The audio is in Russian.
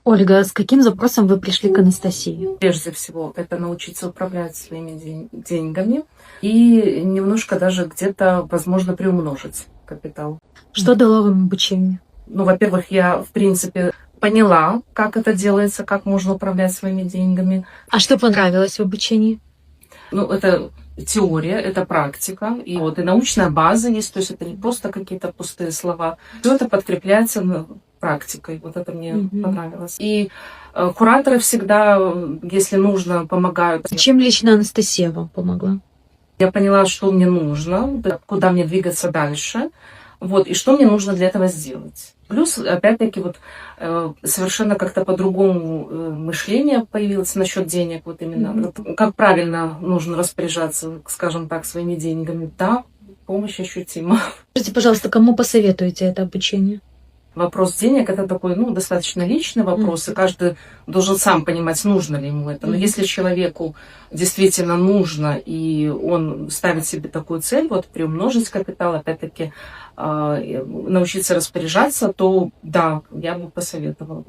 Ольга, с каким запросом вы пришли к Анастасии? Прежде всего, это научиться управлять своими деньгами и немножко даже где-то, возможно, приумножить капитал. Что дало вам обучение? Ну, во-первых, я, в принципе, поняла, как это делается, как можно управлять своими деньгами. А что понравилось в обучении? Ну, это теория, это практика, и вот и научная база есть, то есть это не просто какие-то пустые слова. Все это подкрепляется практикой, вот это мне понравилось. И кураторы всегда, если нужно, помогают. Чем лично Анастасия вам помогла? Я поняла, что мне нужно, куда мне двигаться дальше, вот, и что мне нужно для этого сделать. Плюс, опять-таки, вот совершенно как-то по-другому мышление появилось насчет денег, вот именно, как правильно нужно распоряжаться, скажем так, своими деньгами. Да, помощь ощутима. Скажите, пожалуйста, кому посоветуете это обучение? Вопрос денег – это такой, достаточно личный вопрос, и каждый должен сам понимать, нужно ли ему это. Но если человеку действительно нужно, и он ставит себе такую цель, вот приумножить капитал, опять-таки научиться распоряжаться, то да, я бы посоветовала.